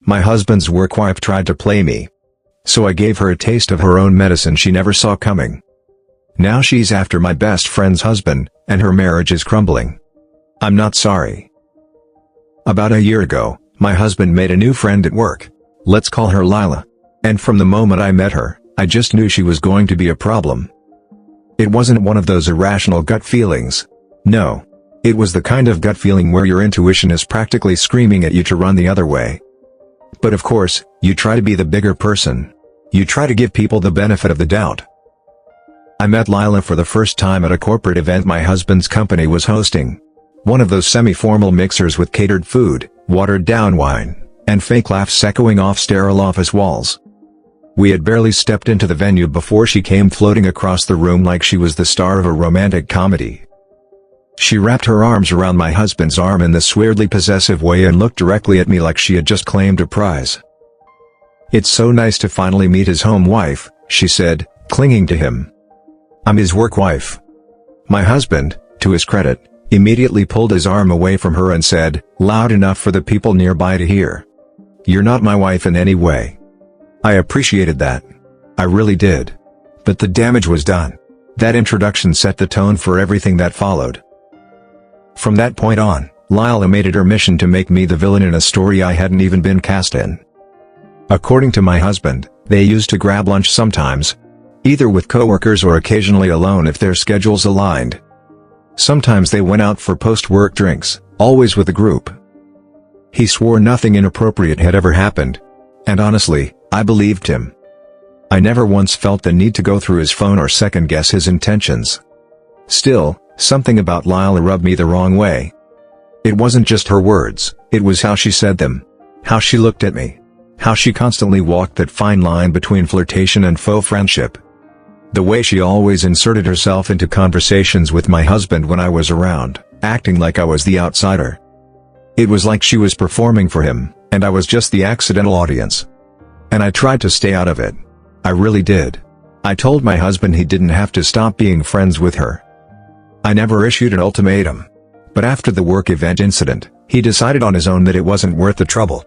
My husband's work wife tried to play me. So I gave her a taste of her own medicine she never saw coming. Now she's after my best friend's husband, and her marriage is crumbling. I'm not sorry. About a year ago, my husband made a new friend at work. Let's call her Lila. And from the moment I met her, I just knew she was going to be a problem. It wasn't one of those irrational gut feelings. No. It was the kind of gut feeling where your intuition is practically screaming at you to run the other way. But of course, you try to be the bigger person. You try to give people the benefit of the doubt. I met Lila for the first time at a corporate event my husband's company was hosting. One of those semi-formal mixers with catered food, watered-down wine, and fake laughs echoing off sterile office walls. We had barely stepped into the venue before she came floating across the room like she was the star of a romantic comedy. She wrapped her arms around my husband's arm in this weirdly possessive way and looked directly at me like she had just claimed a prize. "It's so nice to finally meet his home wife," she said, clinging to him. "I'm his work wife." My husband, to his credit, immediately pulled his arm away from her and said, loud enough for the people nearby to hear, "You're not my wife in any way." I appreciated that. I really did. But the damage was done. That introduction set the tone for everything that followed. From that point on, Lila made it her mission to make me the villain in a story I hadn't even been cast in. According to my husband, they used to grab lunch sometimes, either with coworkers or occasionally alone if their schedules aligned. Sometimes they went out for post-work drinks, always with a group. He swore nothing inappropriate had ever happened. And honestly, I believed him. I never once felt the need to go through his phone or second-guess his intentions. Still, something about Lila rubbed me the wrong way. It wasn't just her words, it was how she said them. How she looked at me. How she constantly walked that fine line between flirtation and faux friendship. The way she always inserted herself into conversations with my husband when I was around, acting like I was the outsider. It was like she was performing for him, and I was just the accidental audience. And I tried to stay out of it. I really did. I told my husband he didn't have to stop being friends with her. I never issued an ultimatum. But after the work event incident, he decided on his own that it wasn't worth the trouble.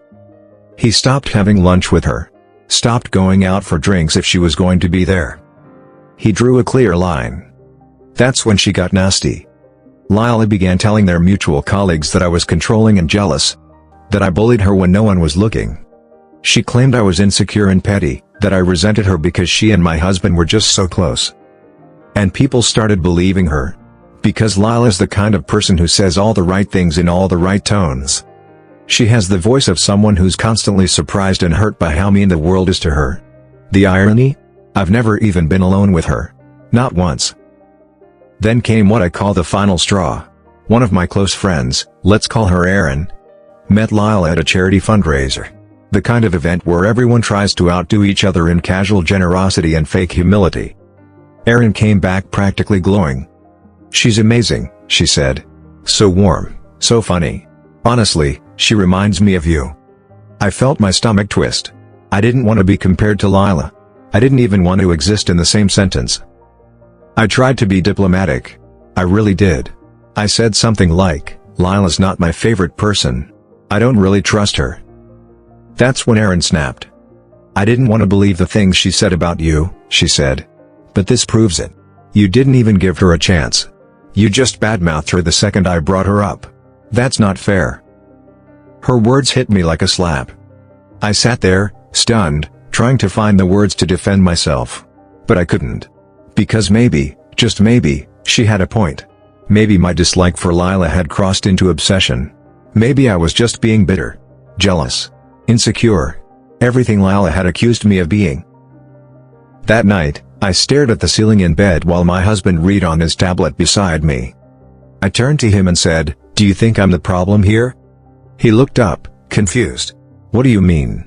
He stopped having lunch with her. Stopped going out for drinks if she was going to be there. He drew a clear line. That's when she got nasty. Lila began telling their mutual colleagues that I was controlling and jealous. That I bullied her when no one was looking. She claimed I was insecure and petty, that I resented her because she and my husband were just so close. And people started believing her. Because Lila's the kind of person who says all the right things in all the right tones. She has the voice of someone who's constantly surprised and hurt by how mean the world is to her. The irony? I've never even been alone with her. Not once. Then came what I call the final straw. One of my close friends, let's call her Erin, met Lila at a charity fundraiser. The kind of event where everyone tries to outdo each other in casual generosity and fake humility. Erin came back practically glowing. "She's amazing," she said. "So warm, so funny. Honestly, she reminds me of you." I felt my stomach twist. I didn't want to be compared to Lila. I didn't even want to exist in the same sentence. I tried to be diplomatic. I really did. I said something like, "Lila's not my favorite person. I don't really trust her." That's when Erin snapped. "I didn't want to believe the things she said about you," she said. "But this proves it. You didn't even give her a chance. You just badmouthed her the second I brought her up. That's not fair." Her words hit me like a slap. I sat there, stunned, trying to find the words to defend myself. But I couldn't. Because maybe, just maybe, she had a point. Maybe my dislike for Lila had crossed into obsession. Maybe I was just being bitter. Jealous. Insecure. Everything Lila had accused me of being. That night, I stared at the ceiling in bed while my husband read on his tablet beside me. I turned to him and said, "Do you think I'm the problem here?" He looked up, confused. "What do you mean?"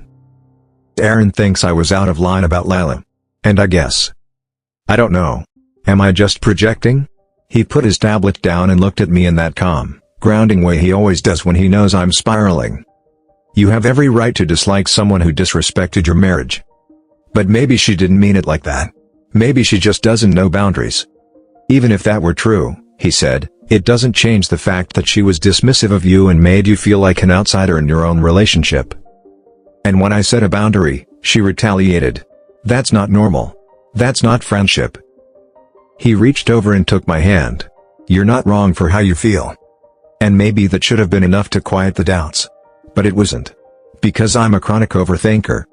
"Erin thinks I was out of line about Lila. And I guess. I don't know. Am I just projecting?" He put his tablet down and looked at me in that calm, grounding way he always does when he knows I'm spiraling. "You have every right to dislike someone who disrespected your marriage. But maybe she didn't mean it like that. Maybe she just doesn't know boundaries." "Even if that were true," he said, "it doesn't change the fact that she was dismissive of you and made you feel like an outsider in your own relationship. And when I set a boundary, she retaliated. That's not normal. That's not friendship. He reached over and took my hand. You're not wrong for how you feel. And maybe that should have been enough to quiet the doubts. But it wasn't. Because I'm a chronic overthinker.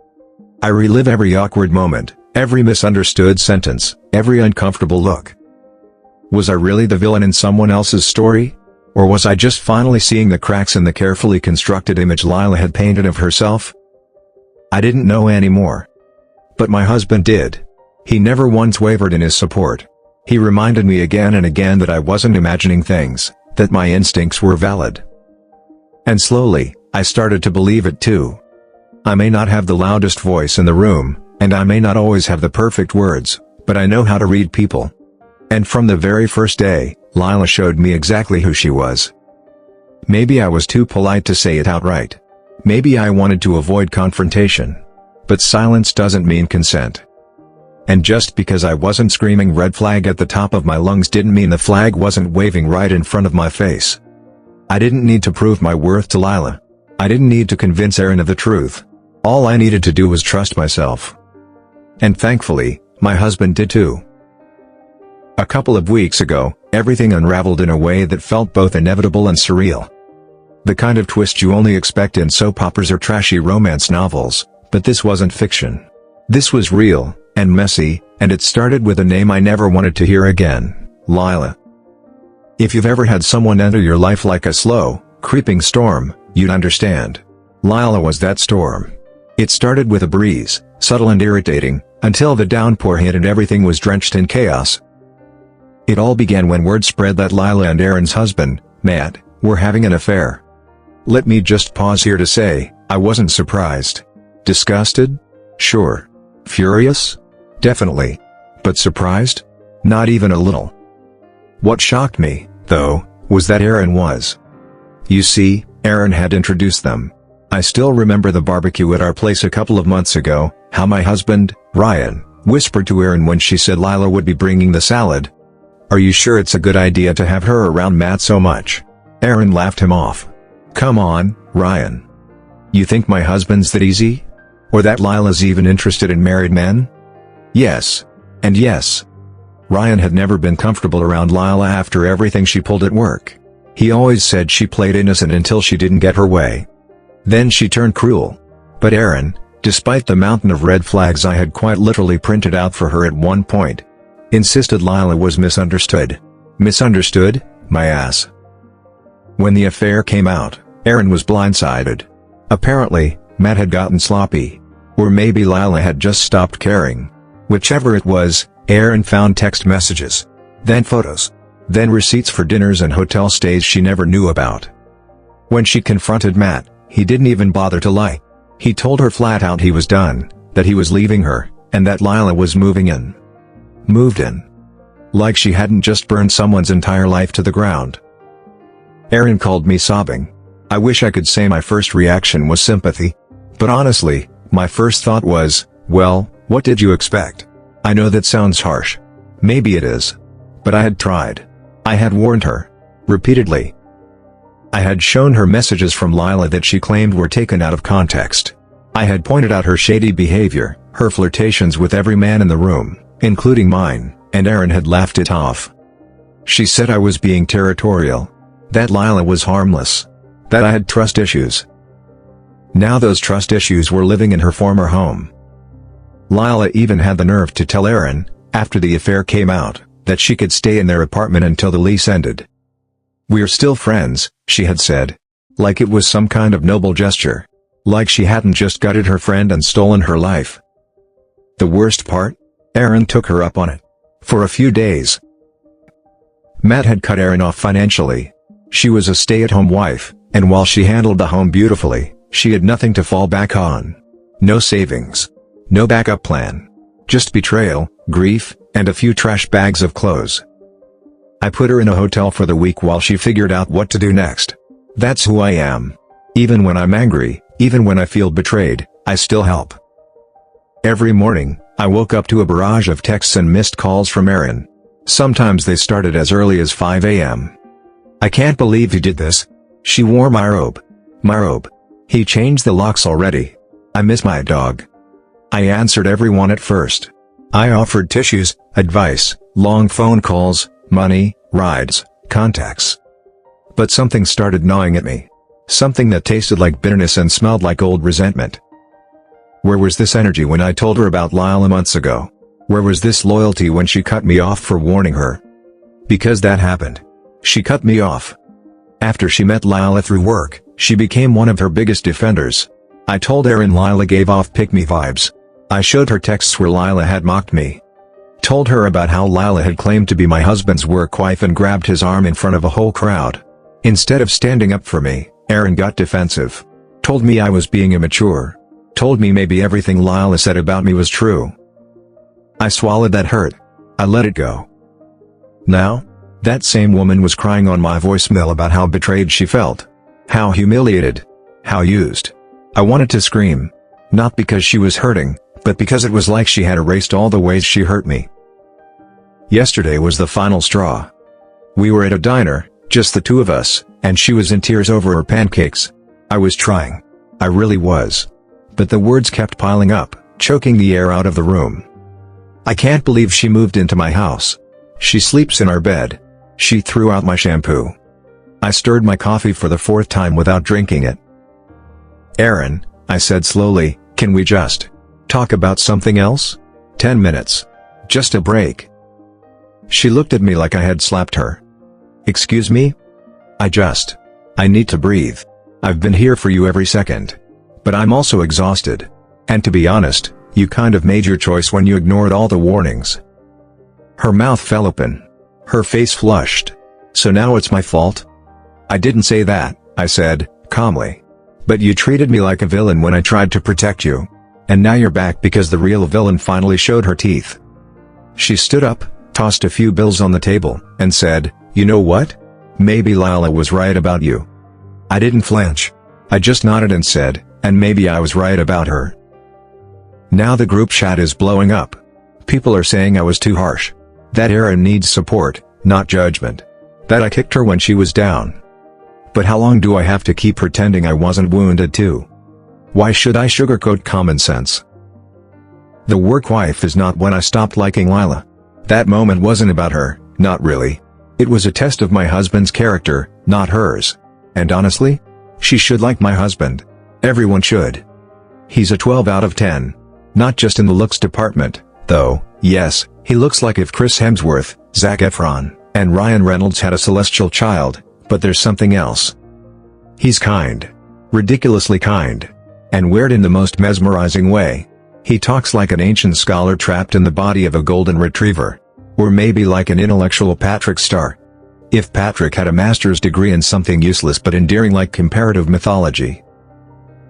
I relive every awkward moment, every misunderstood sentence, every uncomfortable look. Was I really the villain in someone else's story? Or was I just finally seeing the cracks in the carefully constructed image Lila had painted of herself? I didn't know anymore. But my husband did. He never once wavered in his support. He reminded me again and again that I wasn't imagining things, that my instincts were valid. And slowly, I started to believe it too. I may not have the loudest voice in the room, and I may not always have the perfect words, but I know how to read people. And from the very first day, Lila showed me exactly who she was. Maybe I was too polite to say it outright. Maybe I wanted to avoid confrontation. But silence doesn't mean consent. And just because I wasn't screaming red flag at the top of my lungs didn't mean the flag wasn't waving right in front of my face. I didn't need to prove my worth to Lila. I didn't need to convince Aaron of the truth. All I needed to do was trust myself. And thankfully, my husband did too. A couple of weeks ago, everything unraveled in a way that felt both inevitable and surreal. The kind of twist you only expect in soap operas or trashy romance novels, but this wasn't fiction. This was real, and messy, and it started with a name I never wanted to hear again, Lila. If you've ever had someone enter your life like a slow, creeping storm, you'd understand. Lila was that storm. It started with a breeze, subtle and irritating, until the downpour hit and everything was drenched in chaos. It all began when word spread that Lila and Aaron's husband, Matt, were having an affair. Let me just pause here to say, I wasn't surprised. Disgusted? Sure. Furious? Definitely. But surprised? Not even a little. What shocked me, though, was that Aaron was. You see, Aaron had introduced them. I still remember the barbecue at our place a couple of months ago, how my husband, Ryan, whispered to Aaron when she said Lila would be bringing the salad. Are you sure it's a good idea to have her around Matt so much? Aaron laughed him off. Come on, Ryan. You think my husband's that easy? Or that Lila's even interested in married men? Yes. And yes. Ryan had never been comfortable around Lila after everything she pulled at work. He always said she played innocent until she didn't get her way. Then she turned cruel. But Aaron, despite the mountain of red flags I had quite literally printed out for her at one point, insisted Lila was misunderstood. Misunderstood? My ass. When the affair came out, Aaron was blindsided. Apparently, Matt had gotten sloppy. Or maybe Lila had just stopped caring. Whichever it was, Aaron found text messages. Then photos. Then receipts for dinners and hotel stays she never knew about. When she confronted Matt, he didn't even bother to lie. He told her flat out he was done, that he was leaving her, and that Lila was moving in. Moved in. Like she hadn't just burned someone's entire life to the ground. Aaron called me sobbing. I wish I could say my first reaction was sympathy. But honestly, my first thought was, well, what did you expect? I know that sounds harsh. Maybe it is. But I had tried. I had warned her. Repeatedly. I had shown her messages from Lila that she claimed were taken out of context. I had pointed out her shady behavior, her flirtations with every man in the room, including mine, and Aaron had laughed it off. She said I was being territorial. That Lila was harmless. That I had trust issues. Now those trust issues were living in her former home. Lila even had the nerve to tell Aaron, after the affair came out, that she could stay in their apartment until the lease ended. We're still friends, she had said. Like it was some kind of noble gesture. Like she hadn't just gutted her friend and stolen her life. The worst part? Aaron took her up on it. For a few days. Matt had cut Aaron off financially. She was a stay-at-home wife, and while she handled the home beautifully, she had nothing to fall back on. No savings. No backup plan. Just betrayal, grief, and a few trash bags of clothes. I put her in a hotel for the week while she figured out what to do next. That's who I am. Even when I'm angry, even when I feel betrayed, I still help. Every morning, I woke up to a barrage of texts and missed calls from Aaron. Sometimes they started as early as 5 a.m. I can't believe he did this. She wore my robe. My robe. He changed the locks already. I miss my dog. I answered everyone at first. I offered tissues, advice, long phone calls, money, rides, contacts. But something started gnawing at me. Something that tasted like bitterness and smelled like old resentment. Where was this energy when I told her about Lila months ago? Where was this loyalty when she cut me off for warning her? Because that happened. She cut me off. After she met Lila through work, she became one of her biggest defenders. I told Erin Lila gave off pick-me vibes. I showed her texts where Lila had mocked me. Told her about how Lila had claimed to be my husband's work wife and grabbed his arm in front of a whole crowd. Instead of standing up for me, Erin got defensive. Told me I was being immature. Told me maybe everything Lila said about me was true. I swallowed that hurt. I let it go. Now, that same woman was crying on my voicemail about how betrayed she felt. How humiliated. How used. I wanted to scream. Not because she was hurting, but because it was like she had erased all the ways she hurt me. Yesterday was the final straw. We were at a diner, just the two of us, and she was in tears over her pancakes. I was trying. I really was. But the words kept piling up, choking the air out of the room. I can't believe she moved into my house. She sleeps in our bed. She threw out my shampoo. I stirred my coffee for the fourth time without drinking it. Erin, I said slowly, can we just talk about something else? 10 minutes. Just a break. She looked at me like I had slapped her. Excuse me? I need to breathe. I've been here for you every second. But I'm also exhausted. And to be honest, you kind of made your choice when you ignored all the warnings. Her mouth fell open. Her face flushed. So now it's my fault? I didn't say that, I said, calmly. But you treated me like a villain when I tried to protect you. And now you're back because the real villain finally showed her teeth. She stood up, tossed a few bills on the table, and said, you know what? Maybe Lila was right about you. I didn't flinch. I just nodded and said, and maybe I was right about her. Now the group chat is blowing up. People are saying I was too harsh. That Erin needs support, not judgment. That I kicked her when she was down. But how long do I have to keep pretending I wasn't wounded too? Why should I sugarcoat common sense? The work wife is not when I stopped liking Lila. That moment wasn't about her, not really. It was a test of my husband's character, not hers. And honestly, she should like my husband. Everyone should. He's a 12 out of 10. Not just in the looks department, though. Yes, he looks like if Chris Hemsworth, Zac Efron, and Ryan Reynolds had a celestial child, but there's something else. He's kind. Ridiculously kind. And weird in the most mesmerizing way. He talks like an ancient scholar trapped in the body of a golden retriever. Or maybe like an intellectual Patrick Star. If Patrick had a master's degree in something useless but endearing like comparative mythology.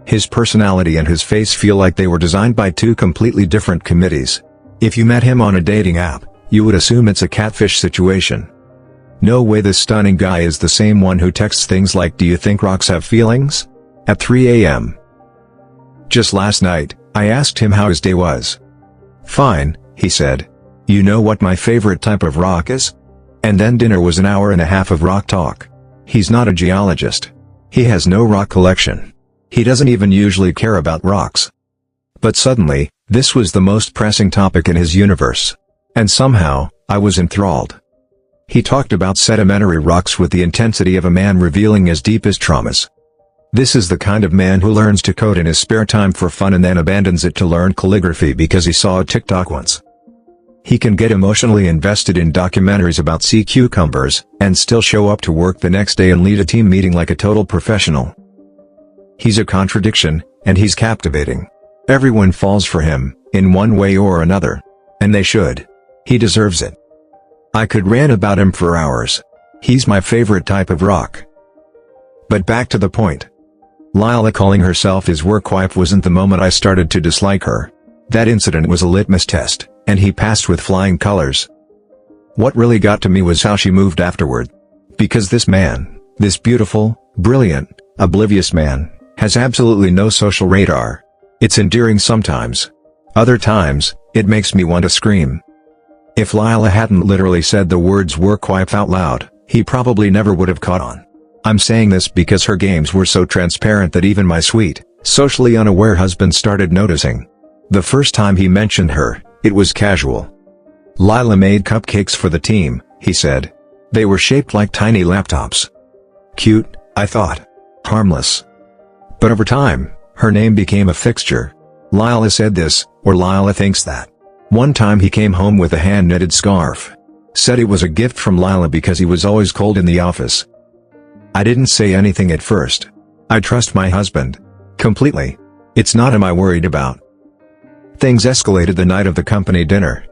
His personality and his face feel like they were designed by two completely different committees. If you met him on a dating app, you would assume it's a catfish situation. No way this stunning guy is the same one who texts things like "Do you think rocks have feelings?" at 3 a.m. Just last night, I asked him how his day was. Fine, he said. You know what my favorite type of rock is? And then dinner was an hour and a half of rock talk. He's not a geologist. He has no rock collection. He doesn't even usually care about rocks. But suddenly, this was the most pressing topic in his universe. And somehow, I was enthralled. He talked about sedimentary rocks with the intensity of a man revealing his deepest traumas. This is the kind of man who learns to code in his spare time for fun and then abandons it to learn calligraphy because he saw a TikTok once. He can get emotionally invested in documentaries about sea cucumbers, and still show up to work the next day and lead a team meeting like a total professional. He's a contradiction, and he's captivating. Everyone falls for him, in one way or another. And they should. He deserves it. I could rant about him for hours. He's my favorite type of rock. But back to the point. Lila calling herself his work wife wasn't the moment I started to dislike her. That incident was a litmus test, and he passed with flying colors. What really got to me was how she moved afterward. Because this man, this beautiful, brilliant, oblivious man, has absolutely no social radar. It's endearing sometimes. Other times, it makes me want to scream. If Lila hadn't literally said the words work wife out loud, he probably never would have caught on. I'm saying this because her games were so transparent that even my sweet, socially unaware husband started noticing. The first time he mentioned her, it was casual. "Lila made cupcakes for the team," he said. "They were shaped like tiny laptops." Cute, I thought. Harmless. But over time, her name became a fixture. "Lila said this," or "Lila thinks that." One time he came home with a hand-knitted scarf. Said it was a gift from Lila because he was always cold in the office. I didn't say anything at first. I trust my husband. Completely. It's not him I worried about. Things escalated the night of the company dinner.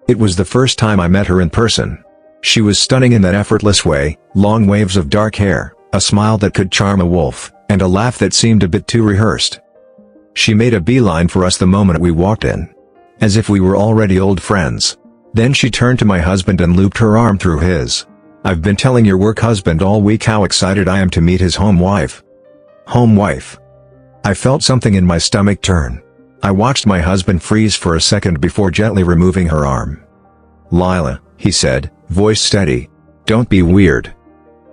It was the first time I met her in person. She was stunning in that effortless way, long waves of dark hair, a smile that could charm a wolf, and a laugh that seemed a bit too rehearsed. She made a beeline for us the moment we walked in. As if we were already old friends. Then she turned to my husband and looped her arm through his. "I've been telling your work husband all week how excited I am to meet his home wife." Home wife. I felt something in my stomach turn. I watched my husband freeze for a second before gently removing her arm. "Lila," he said, voice steady. "Don't be weird."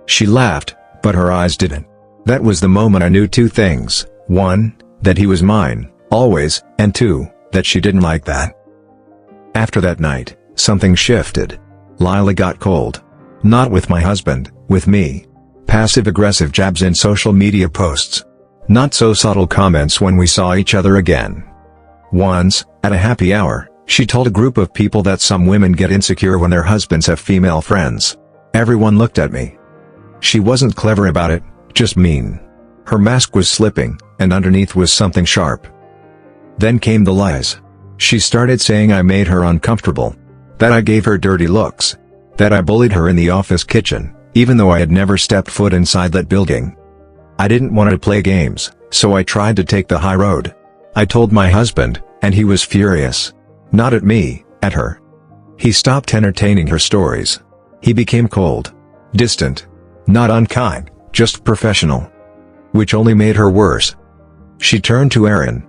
She laughed, but her eyes didn't. That was the moment I knew two things: one, that he was mine, always, and two, that she didn't like that. After that night, something shifted. Lila got cold. Not with my husband, with me. Passive-aggressive jabs in social media posts. Not so subtle comments when we saw each other again. Once, at a happy hour, she told a group of people that some women get insecure when their husbands have female friends. Everyone looked at me. She wasn't clever about it, just mean. Her mask was slipping, and underneath was something sharp. Then came the lies. She started saying I made her uncomfortable. That I gave her dirty looks. That I bullied her in the office kitchen, even though I had never stepped foot inside that building. I didn't want to play games, so I tried to take the high road. I told my husband, and he was furious. Not at me, at her. He stopped entertaining her stories. He became cold. Distant. Not unkind, just professional. Which only made her worse. She turned to Aaron.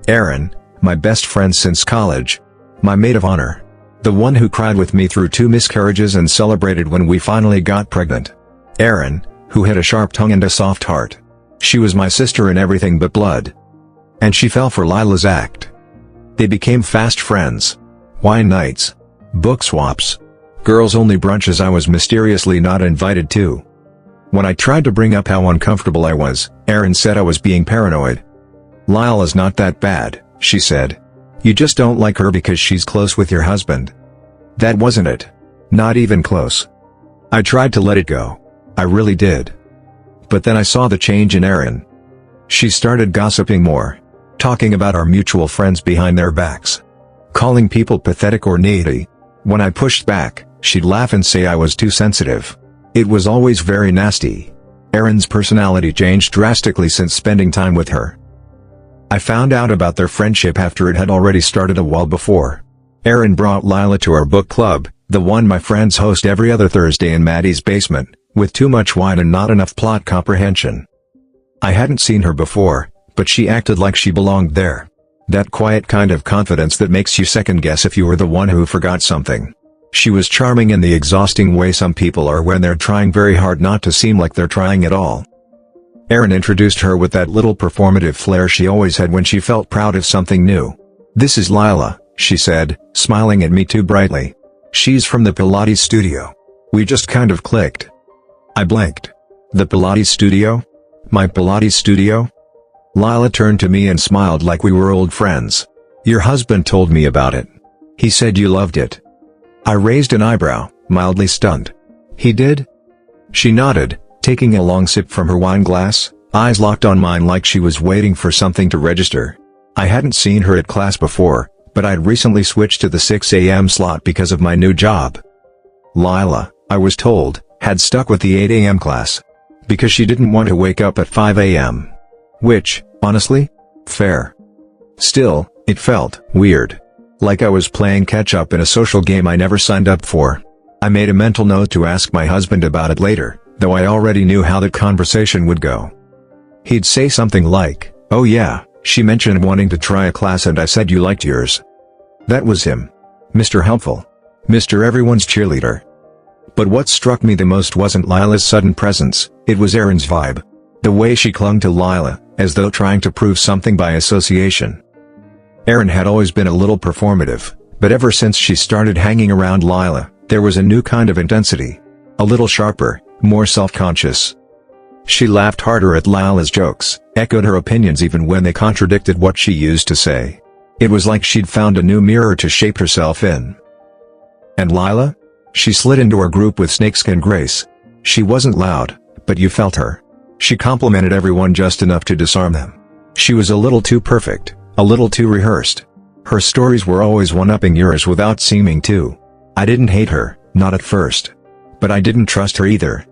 Aaron, my best friend since college. My maid of honor. The one who cried with me through 2 miscarriages and celebrated when we finally got pregnant. Aaron, who had a sharp tongue and a soft heart. She was my sister in everything but blood. And she fell for Lila's act. They became fast friends. Wine nights. Book swaps. Girls-only brunches I was mysteriously not invited to. When I tried to bring up how uncomfortable I was, Aaron said I was being paranoid. "Lila's not that bad," she said. "You just don't like her because she's close with your husband." That wasn't it. Not even close. I tried to let it go. I really did. But then I saw the change in Aaron. She started gossiping more. Talking about our mutual friends behind their backs. Calling people pathetic or needy. When I pushed back, she'd laugh and say I was too sensitive. It was always very nasty. Aaron's personality changed drastically since spending time with her. I found out about their friendship after it had already started a while before. Aaron brought Lila to our book club, the one my friends host every other Thursday in Maddie's basement, with too much wine and not enough plot comprehension. I hadn't seen her before, but she acted like she belonged there. That quiet kind of confidence that makes you second-guess if you were the one who forgot something. She was charming in the exhausting way some people are when they're trying very hard not to seem like they're trying at all. Aaron introduced her with that little performative flair she always had when she felt proud of something new. "This is Lila," she said, smiling at me too brightly. "She's from the Pilates studio." We just kind of clicked. I blinked. The Pilates studio? My Pilates studio? Lila turned to me and smiled like we were old friends. "Your husband told me about it. He said you loved it." I raised an eyebrow, mildly stunned. "He did?" She nodded, taking a long sip from her wine glass, eyes locked on mine like she was waiting for something to register. I hadn't seen her at class before, but I'd recently switched to the 6 a.m. slot because of my new job. Lila, I was told, had stuck with the 8 a.m. class. Because she didn't want to wake up at 5 a.m. Which, honestly? Fair. Still, it felt weird. Like I was playing catch-up in a social game I never signed up for. I made a mental note to ask my husband about it later, though I already knew how that conversation would go. He'd say something like, "Oh yeah, she mentioned wanting to try a class and I said you liked yours." That was him. Mr. Helpful. Mr. Everyone's cheerleader. But what struck me the most wasn't Lila's sudden presence, it was Aaron's vibe. The way she clung to Lila, as though trying to prove something by association. Erin had always been a little performative, but ever since she started hanging around Lila, there was a new kind of intensity. A little sharper, more self-conscious. She laughed harder at Lila's jokes, echoed her opinions even when they contradicted what she used to say. It was like she'd found a new mirror to shape herself in. And Lila? She slid into her group with snakeskin grace. She wasn't loud, but you felt her. She complimented everyone just enough to disarm them. She was a little too perfect, a little too rehearsed. Her stories were always one-upping yours without seeming to. I didn't hate her, not at first. But I didn't trust her either.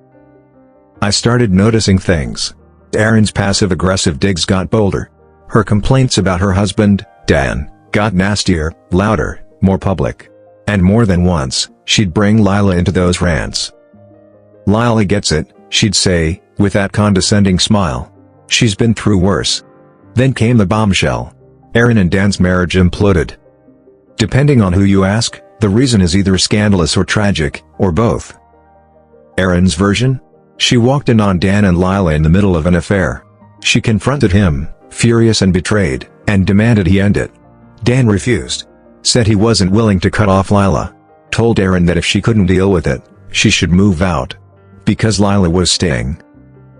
I started noticing things. Erin's passive-aggressive digs got bolder. Her complaints about her husband, Dan, got nastier, louder, more public. And more than once, she'd bring Lila into those rants. "Lila gets it," she'd say, with that condescending smile. "She's been through worse." Then came the bombshell. Erin and Dan's marriage imploded. Depending on who you ask, the reason is either scandalous or tragic, or both. Erin's version? She walked in on Dan and Lila in the middle of an affair. She confronted him, furious and betrayed, and demanded he end it. Dan refused. Said he wasn't willing to cut off Lila. Told Erin that if she couldn't deal with it, she should move out. Because Lila was staying.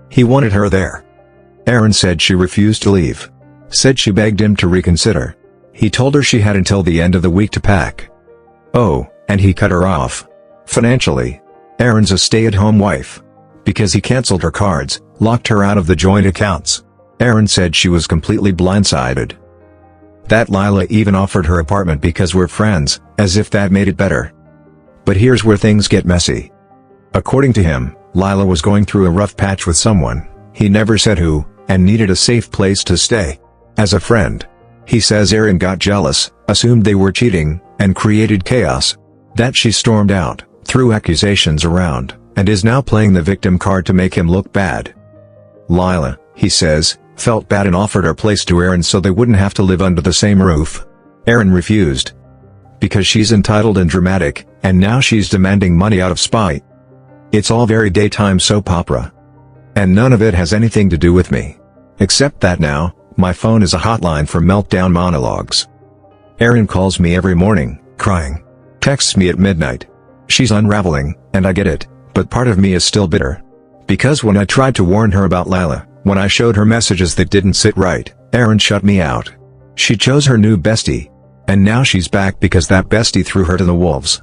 He wanted her there. Erin said she refused to leave. Said she begged him to reconsider. He told her she had until the end of the week to pack. Oh, and he cut her off. Financially. Erin's a stay-at-home wife. Because he canceled her cards, locked her out of the joint accounts. Erin said she was completely blindsided. That Lila even offered her apartment because we're friends, as if that made it better. But here's where things get messy. According to him, Lila was going through a rough patch with someone, he never said who, and needed a safe place to stay. As a friend. He says Erin got jealous, assumed they were cheating, and created chaos. That she stormed out, threw accusations around, and is now playing the victim card to make him look bad. Lila, he says, felt bad and offered her place to Erin so they wouldn't have to live under the same roof. Erin refused. Because she's entitled and dramatic, and now she's demanding money out of spite. It's all very daytime soap opera. And none of it has anything to do with me. Except that now, my phone is a hotline for meltdown monologues. Erin calls me every morning, crying. Texts me at midnight. She's unraveling, and I get it, but part of me is still bitter. Because when I tried to warn her about Lila, when I showed her messages that didn't sit right, Erin shut me out. She chose her new bestie. And now she's back because that bestie threw her to the wolves.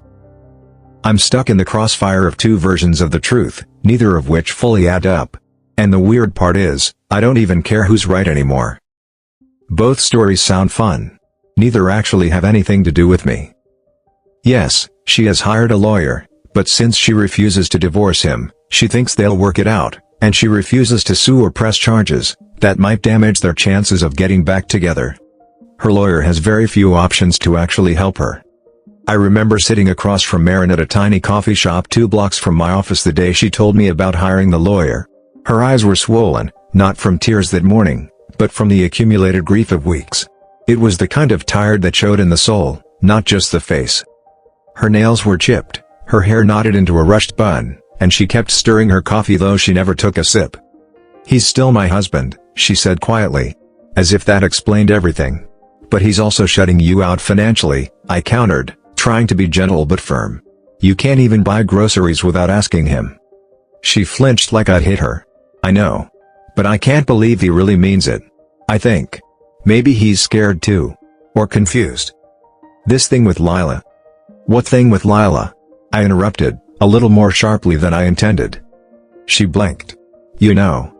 I'm stuck in the crossfire of two versions of the truth, neither of which fully add up. And the weird part is, I don't even care who's right anymore. Both stories sound fun. Neither actually have anything to do with me. Yes, she has hired a lawyer, but since she refuses to divorce him, she thinks they'll work it out, and she refuses to sue or press charges that might damage their chances of getting back together. Her lawyer has very few options to actually help her. I remember sitting across from Erin at a tiny coffee shop 2 blocks from my office the day she told me about hiring the lawyer. Her eyes were swollen, not from tears that morning, but from the accumulated grief of weeks. It was the kind of tired that showed in the soul, not just the face. Her nails were chipped, her hair knotted into a rushed bun, and she kept stirring her coffee though she never took a sip. He's still my husband, she said quietly. As if that explained everything. But he's also shutting you out financially, I countered, trying to be gentle but firm. You can't even buy groceries without asking him. She flinched like I'd hit her. I know. But I can't believe he really means it. I think. Maybe he's scared too. Or confused. This thing with Lila. What thing with Lila? I interrupted, a little more sharply than I intended. She blinked. You know.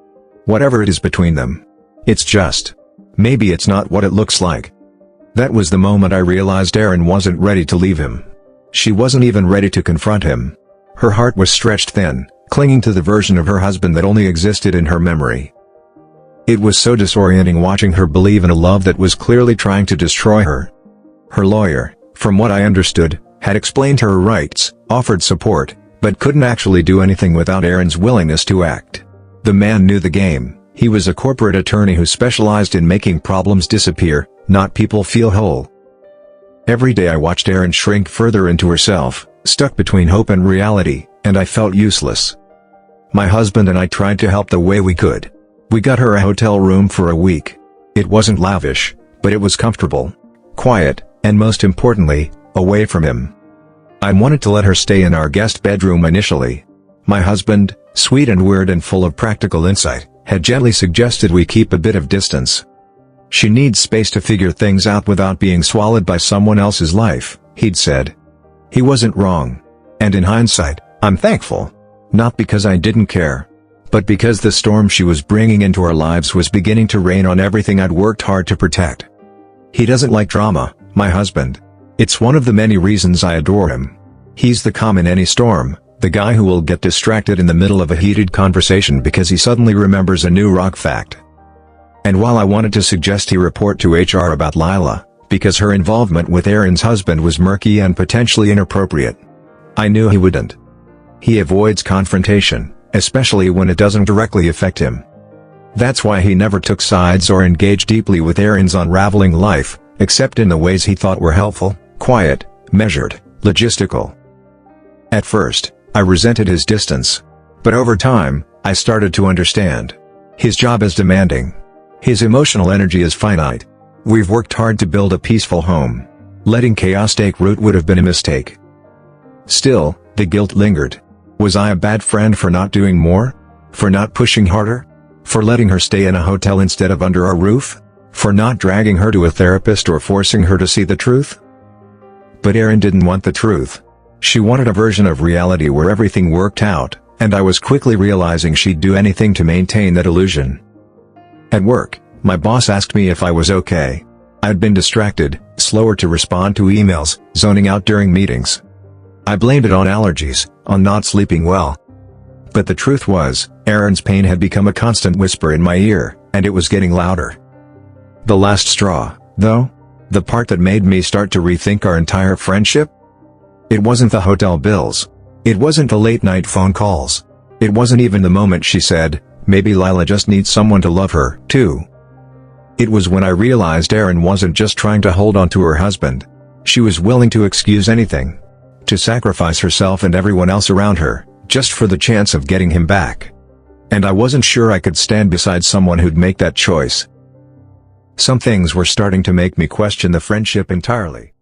Whatever it is between them. It's just. Maybe it's not what it looks like. That was the moment I realized Erin wasn't ready to leave him. She wasn't even ready to confront him. Her heart was stretched thin, clinging to the version of her husband that only existed in her memory. It was so disorienting watching her believe in a love that was clearly trying to destroy her. Her lawyer, from what I understood, had explained her rights, offered support, but couldn't actually do anything without Erin's willingness to act. The man knew the game. He was a corporate attorney who specialized in making problems disappear, not people feel whole. Every day I watched Erin shrink further into herself, stuck between hope and reality, and I felt useless. My husband and I tried to help the way we could. We got her a hotel room for a week. It wasn't lavish, but it was comfortable, quiet, and most importantly, away from him. I wanted to let her stay in our guest bedroom initially. My husband, sweet and weird and full of practical insight, had gently suggested we keep a bit of distance. She needs space to figure things out without being swallowed by someone else's life, he'd said. He wasn't wrong. And in hindsight, I'm thankful. Not because I didn't care, but because the storm she was bringing into our lives was beginning to rain on everything I'd worked hard to protect. He doesn't like drama, my husband. It's one of the many reasons I adore him. He's the calm in any storm, the guy who will get distracted in the middle of a heated conversation because he suddenly remembers a new rock fact. And while I wanted to suggest he report to HR about Lila, because her involvement with Aaron's husband was murky and potentially inappropriate, I knew he wouldn't. He avoids confrontation, especially when it doesn't directly affect him. That's why he never took sides or engaged deeply with Aaron's unraveling life, except in the ways he thought were helpful, quiet, measured, logistical. At first, I resented his distance. But over time, I started to understand. His job is demanding. His emotional energy is finite. We've worked hard to build a peaceful home. Letting chaos take root would have been a mistake. Still, the guilt lingered. Was I a bad friend for not doing more? For not pushing harder? For letting her stay in a hotel instead of under our roof? For not dragging her to a therapist or forcing her to see the truth? But Erin didn't want the truth. She wanted a version of reality where everything worked out, and I was quickly realizing she'd do anything to maintain that illusion. At work, my boss asked me if I was okay. I'd been distracted, slower to respond to emails, zoning out during meetings. I blamed it on allergies, on not sleeping well. But the truth was, Erin's pain had become a constant whisper in my ear, and it was getting louder. The last straw, though? The part that made me start to rethink our entire friendship? It wasn't the hotel bills. It wasn't the late-night phone calls. It wasn't even the moment she said, maybe Lila just needs someone to love her, too. It was when I realized Erin wasn't just trying to hold on to her husband. She was willing to excuse anything. To sacrifice herself and everyone else around her, just for the chance of getting him back. And I wasn't sure I could stand beside someone who'd make that choice. Some things were starting to make me question the friendship entirely.